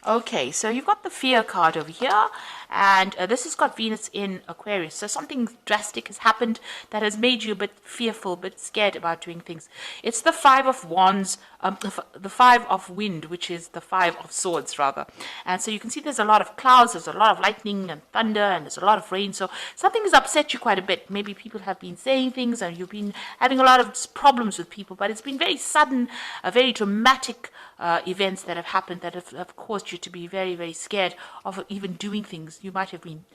Okay, so you've got the fear card over here, and this has got Venus in Aquarius. So something drastic has happened that has made you a bit fearful, a bit scared about doing things. It's the Five of Wands, the Five of Wind, which is the Five of Swords, rather. And so you can see there's a lot of clouds, there's a lot of lightning and thunder, and there's a lot of rain. So something has upset you quite a bit. Maybe people have been saying things, and you've been having a lot of problems with people, but it's been very sudden, very dramatic events that have happened that have caused you to be very, very scared of even doing things. You might have been,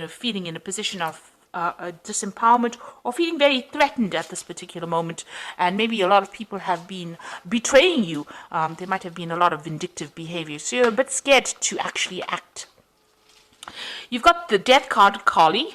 feeling in a position of disempowerment or feeling very threatened at this particular moment. And maybe a lot of people have been betraying you. There might have been a lot of vindictive behavior. So you're a bit scared to actually act. You've got the death card, Kali,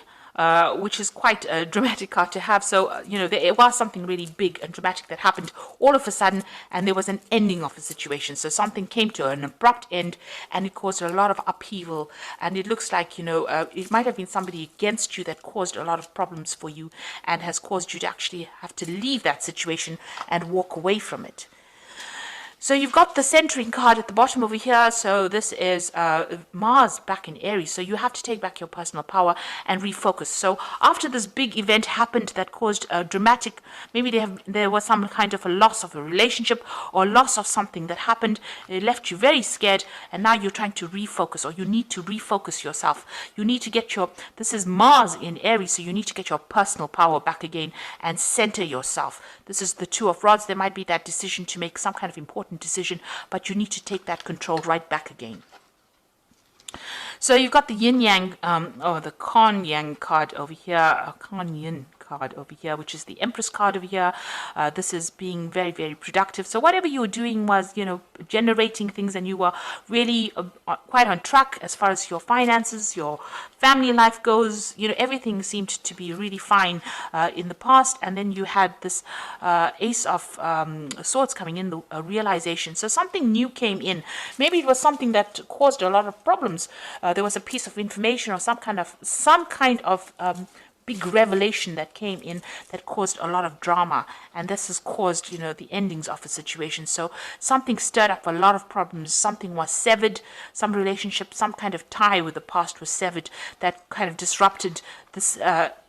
which is quite a dramatic card to have. So, there was something really big and dramatic that happened all of a sudden, and there was an ending of a situation. So something came to an abrupt end, and it caused a lot of upheaval. And it looks like, it might have been somebody against you that caused a lot of problems for you and has caused you to actually have to leave that situation and walk away from it. So you've got the centering card at the bottom over here. So this is Mars back in Aries. So you have to take back your personal power and refocus. So after this big event happened that caused a dramatic, maybe there was some kind of a loss of a relationship or loss of something that happened. It left you very scared, and now you're trying to refocus, or you need to refocus yourself. You need to get this is Mars in Aries, so you need to get your personal power back again and center yourself. This is the Two of Rods. There might be that decision to make some kind of important decision, but you need to take that control right back again. So you've got the yin yang, or the Kan Yang card over here, Kan Yin card over here, which is the Empress card over here. This is being very, very productive. So whatever you were doing was, generating things, and you were really quite on track as far as your finances, your family life goes. Everything seemed to be really fine in the past, and then you had this Ace of Swords coming in, the realization. So something new came in. Maybe it was something that caused a lot of problems. There was a piece of information or some kind of big revelation that came in that caused a lot of drama, and this has caused the endings of a situation. So something stirred up a lot of problems. Something was severed, some relationship, some kind of tie with the past was severed that kind of disrupted this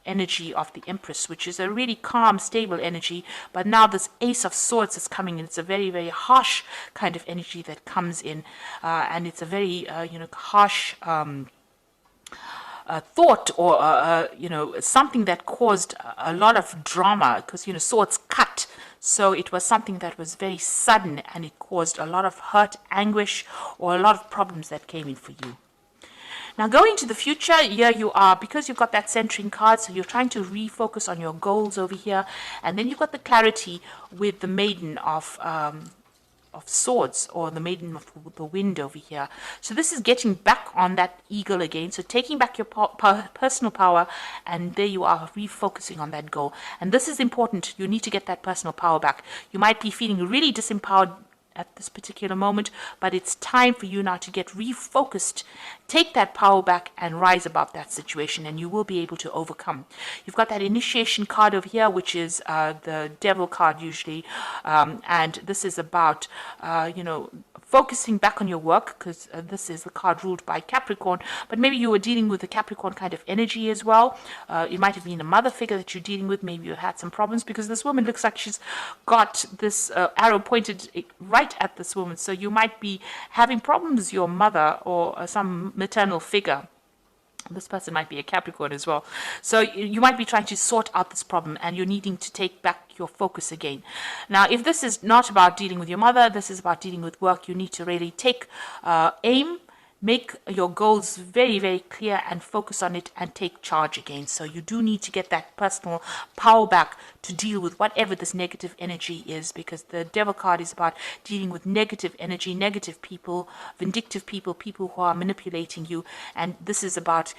energy of the Empress, which is a really calm, stable energy. But now this Ace of Swords is coming in. It's a very, very harsh kind of energy that comes in, and it's a very harsh thought, or something that caused a lot of drama, because swords cut. So it was something that was very sudden, and it caused a lot of hurt, anguish, or a lot of problems that came in for you. Now, going to the future, here you are, because you've got that centering card, so you're trying to refocus on your goals over here, and then you've got the clarity with the Maiden of Swords, or the Maiden of the Wind over here. So this is getting back on that eagle again, so taking back your personal power, and there you are, refocusing on that goal. And this is important. You need to get that personal power back. You might be feeling really disempowered at this particular moment, but it's time for you now to get refocused, take that power back, and rise above that situation, and you will be able to overcome. You've got that initiation card over here, which is the Devil card usually, and this is about focusing back on your work, because this is the card ruled by Capricorn, but maybe you were dealing with a Capricorn kind of energy as well. It might have been a mother figure that you're dealing with. Maybe you had some problems, because this woman looks like she's got this arrow pointed right at this woman. So you might be having problems with your mother or some maternal figure. This person might be a Capricorn as well. So you might be trying to sort out this problem, and you're needing to take back your focus again. Now, if this is not about dealing with your mother, this is about dealing with work, you need to really take aim, make your goals very, very clear, and focus on it, and take charge again. So you do need to get that personal power back to deal with whatever this negative energy is, because the Devil card is about dealing with negative energy, negative people, vindictive people, people who are manipulating you. And this is about,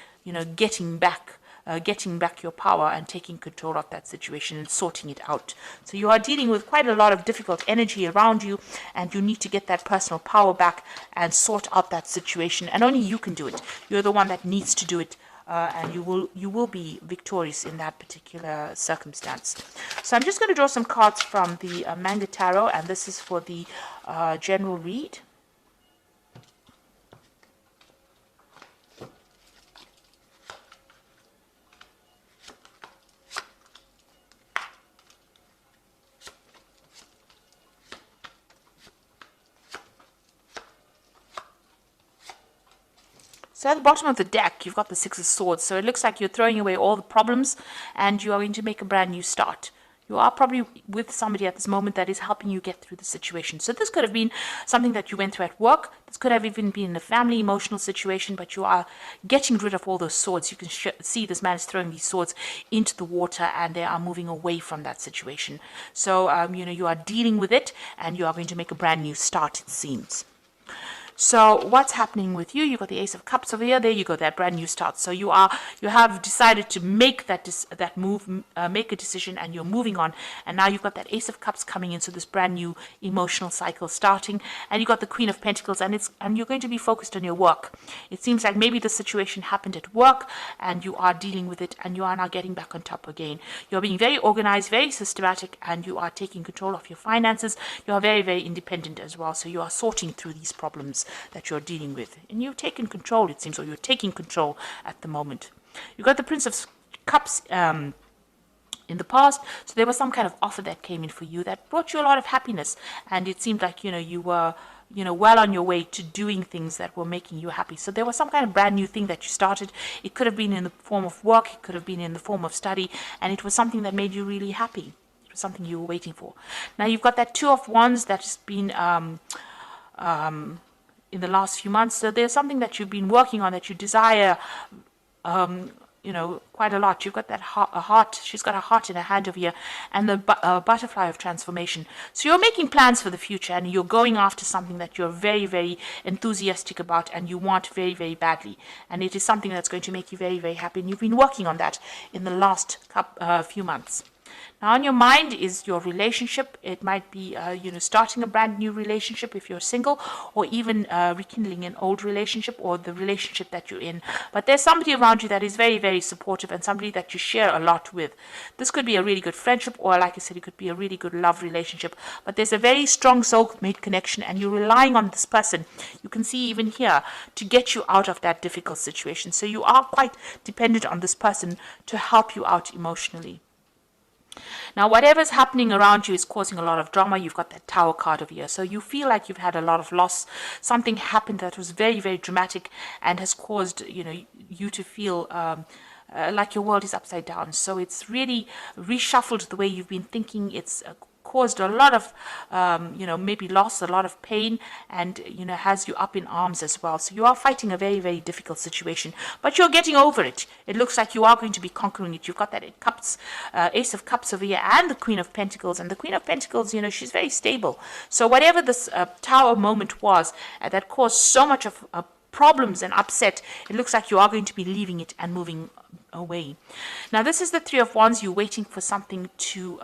getting back your power and taking control of that situation and sorting it out. So you are dealing with quite a lot of difficult energy around you, and you need to get that personal power back and sort out that situation. And only you can do it. You're the one that needs to do it, and you will be victorious in that particular circumstance. So I'm just going to draw some cards from the Manga Tarot, and this is for the general read. So at the bottom of the deck, you've got the Six of Swords. So it looks like you're throwing away all the problems and you are going to make a brand new start. You are probably with somebody at this moment that is helping you get through the situation. So this could have been something that you went through at work. This could have even been a family emotional situation, but you are getting rid of all those swords. You can see this man is throwing these swords into the water and they are moving away from that situation. So, you are dealing with it and you are going to make a brand new start, it seems. So what's happening with you? You got the Ace of Cups over here. There you go, that brand new start. So you have decided to make that move, make a decision, and you're moving on. And now you've got that Ace of Cups coming in. So this brand new emotional cycle starting, and you got the Queen of Pentacles, and you're going to be focused on your work. It seems like maybe the situation happened at work, and you are dealing with it, and you are now getting back on top again. You're being very organized, very systematic, and you are taking control of your finances. You are very, very independent as well. So you are sorting through these problems that you're dealing with, and you've taken control, it seems, or you're taking control at the moment. You got the Prince of Cups in the past, so there was some kind of offer that came in for you that brought you a lot of happiness, and it seemed like you were well on your way to doing things that were making you happy. So there was some kind of brand new thing that you started. It could have been in the form of work, it could have been in the form of study, and it was something that made you really happy. It was something you were waiting for. Now you've got that Two of Wands that's been in the last few months. So there's something that you've been working on that you desire, quite a lot. You've got that heart. She's got a heart in her hand over here, and the butterfly of transformation. So you're making plans for the future, and you're going after something that you're very, very enthusiastic about, and you want very, very badly. And it is something that's going to make you very, very happy. And you've been working on that in the last few months. Now, on your mind is your relationship. It might be, starting a brand new relationship if you're single, or even rekindling an old relationship or the relationship that you're in. But there's somebody around you that is very, very supportive and somebody that you share a lot with. This could be a really good friendship, or like I said, it could be a really good love relationship. But there's a very strong soulmate connection, and you're relying on this person. You can see even here to get you out of that difficult situation. So you are quite dependent on this person to help you out emotionally. Now, whatever's happening around you is causing a lot of drama. You've got that Tower card over here. So you feel like you've had a lot of loss. Something happened that was very, very dramatic and has caused, you to feel like your world is upside down. So it's really reshuffled the way you've been thinking. It's caused a lot of, maybe loss, a lot of pain, and, has you up in arms as well. So you are fighting a very, very difficult situation, but you're getting over it. It looks like you are going to be conquering it. You've got that Ace of Cups over here and the Queen of Pentacles. And the Queen of Pentacles, she's very stable. So whatever this Tower moment was that caused so much of problems and upset, it looks like you are going to be leaving it and moving away. Now, this is the Three of Wands. You're waiting for something to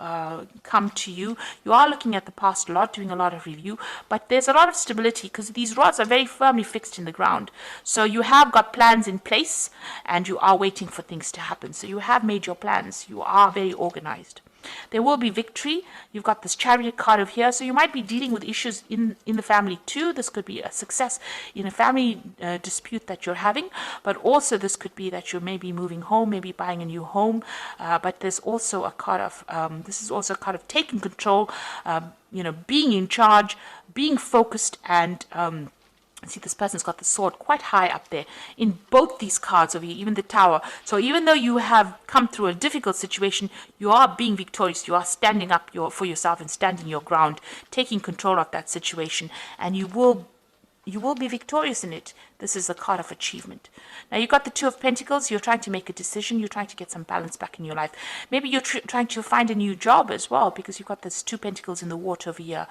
come to you. You are looking at the past a lot, doing a lot of review, but there's a lot of stability because these rods are very firmly fixed in the ground. So you have got plans in place and you are waiting for things to happen. So you have made your plans. You are very organized. There will be victory. You've got this Chariot card over here. So you might be dealing with issues in the family too. This could be a success in a family dispute that you're having. But also this could be that you're maybe moving home, maybe buying a new home. But there's also a card of, this is also a card of taking control, being in charge, being focused, and see, this person's got the sword quite high up there in both these cards over here, even the Tower. So even though you have come through a difficult situation, you are being victorious. You are standing up for yourself and standing your ground, taking control of that situation, and you will be victorious in it. This is a card of achievement. Now, you've got the Two of Pentacles. You're trying to make a decision. You're trying to get some balance back in your life. Maybe you're trying to find a new job as well, because you've got this Two Pentacles in the water over here.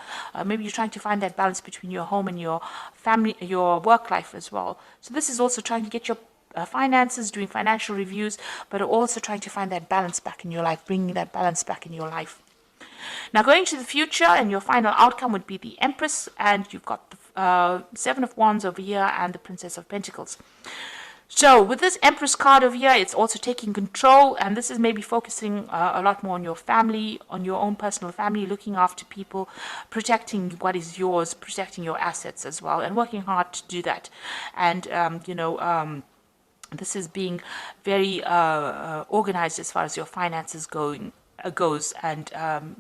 Maybe you're trying to find that balance between your home and your family, your work life as well. So this is also trying to get your finances, doing financial reviews, but also trying to find that balance back in your life, bringing that balance back in your life. Now, going to the future, and your final outcome would be the Empress, and you've got the Seven of Wands over here and the Princess of Pentacles. So with this Empress card over here, it's also taking control, and this is maybe focusing a lot more on your family, on your own personal family, looking after people, protecting what is yours, protecting your assets as well, and working hard to do that. And, this is being very organized as far as your finances going. goes, and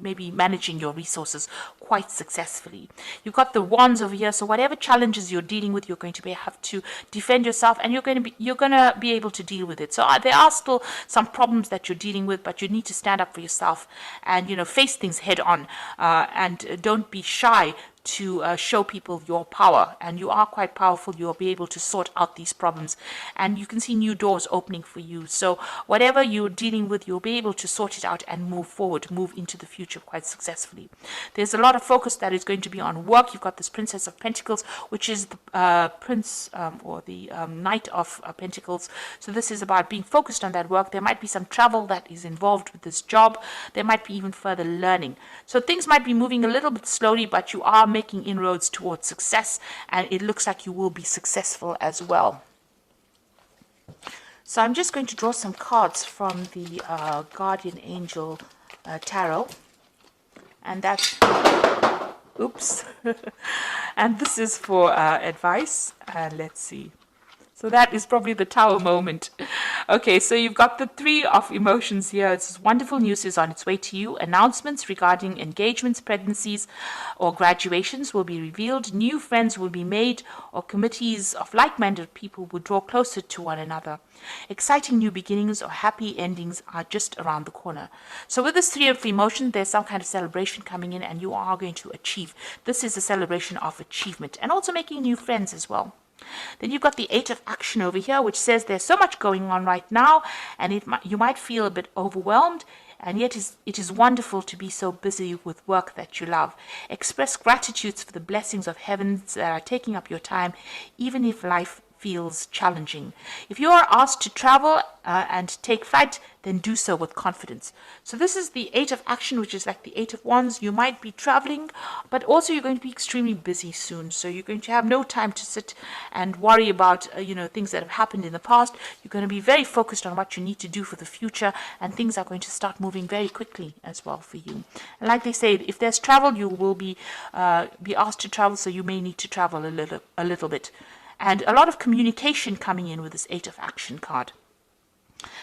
maybe managing your resources quite successfully. You've got the wands over here, so whatever challenges you're dealing with, you're going to have to defend yourself, and you're going to be able to deal with it. So there are still some problems that you're dealing with, but you need to stand up for yourself and face things head on, and don't be shy to show people your power. And you are quite powerful. You'll be able to sort out these problems, and you can see new doors opening for you. So whatever you're dealing with, you'll be able to sort it out and move forward, move into the future quite successfully. There's a lot of focus that is going to be on work. You've got this Princess of Pentacles, which is the prince or the Knight of Pentacles. So this is about being focused on that work. There might be some travel that is involved with this job. There might be even further learning. So things might be moving a little bit slowly, but you are making inroads towards success, and it looks like you will be successful as well. So I'm just going to draw some cards from the Guardian Angel Tarot, and that's oops and this is for advice, and let's see. So that is probably the Tower moment. Okay, so you've got the Three of Emotions here. It's wonderful news is on its way to you. Announcements regarding engagements, pregnancies, or graduations will be revealed. New friends will be made, or committees of like-minded people will draw closer to one another. Exciting new beginnings or happy endings are just around the corner. So with this Three of Emotions, there's some kind of celebration coming in, and you are going to achieve. This is a celebration of achievement, and also making new friends as well. Then you've got the Eight of Action over here, which says there's so much going on right now, and you might feel a bit overwhelmed, and yet it is wonderful to be so busy with work that you love. Express gratitude for the blessings of heavens that are taking up your time, even if life feels challenging. If you are asked to travel and take flight, then do so with confidence. So this is the Eight of Action, which is like the Eight of Wands. You might be traveling, but also you're going to be extremely busy soon. So you're going to have no time to sit and worry about things that have happened in the past. You're going to be very focused on what you need to do for the future, and things are going to start moving very quickly as well for you. And like they say, if there's travel, you will be asked to travel, so you may need to travel a little bit. And a lot of communication coming in with this Eight of Action card.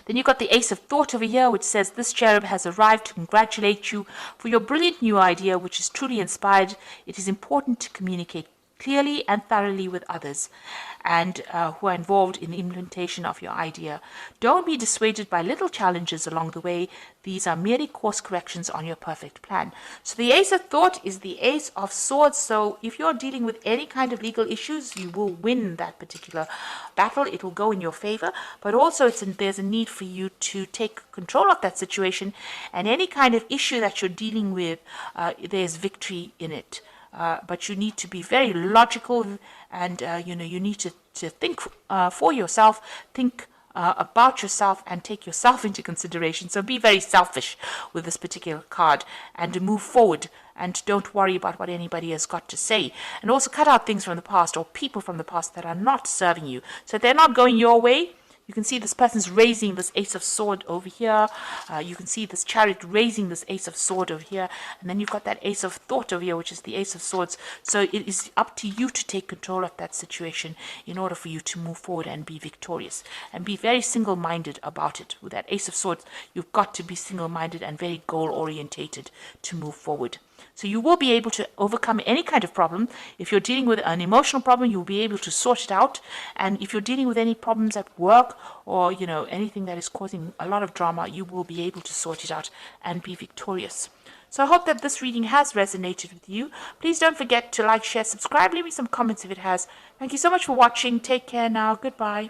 Then you've got the Ace of Thought over here, which says this cherub has arrived to congratulate you for your brilliant new idea, which is truly inspired. It is important to communicate clearly and thoroughly with others and who are involved in the implementation of your idea. Don't be dissuaded by little challenges along the way. These are merely course corrections on your perfect plan. So the Ace of Thought is the Ace of Swords. So if you're dealing with any kind of legal issues, you will win that particular battle. It will go in your favor, but also there's a need for you to take control of that situation, and any kind of issue that you're dealing with, there's victory in it. But you need to be very logical, and you need to think for yourself, think about yourself, and take yourself into consideration. So be very selfish with this particular card, and to move forward, and don't worry about what anybody has got to say. And also cut out things from the past or people from the past that are not serving you. So if they're not going your way, you can see this person's raising this Ace of Sword over here. You can see this Chariot raising this Ace of Sword over here. And then you've got that Ace of Thought over here, which is the Ace of Swords. So it is up to you to take control of that situation in order for you to move forward and be victorious. And be very single-minded about it. With that Ace of Swords, you've got to be single-minded and very goal-orientated to move forward. So you will be able to overcome any kind of problem. If you're dealing with an emotional problem, you'll be able to sort it out. And if you're dealing with any problems at work or, anything that is causing a lot of drama, you will be able to sort it out and be victorious. So I hope that this reading has resonated with you. Please don't forget to like, share, subscribe, leave me some comments if it has. Thank you so much for watching. Take care now. Goodbye.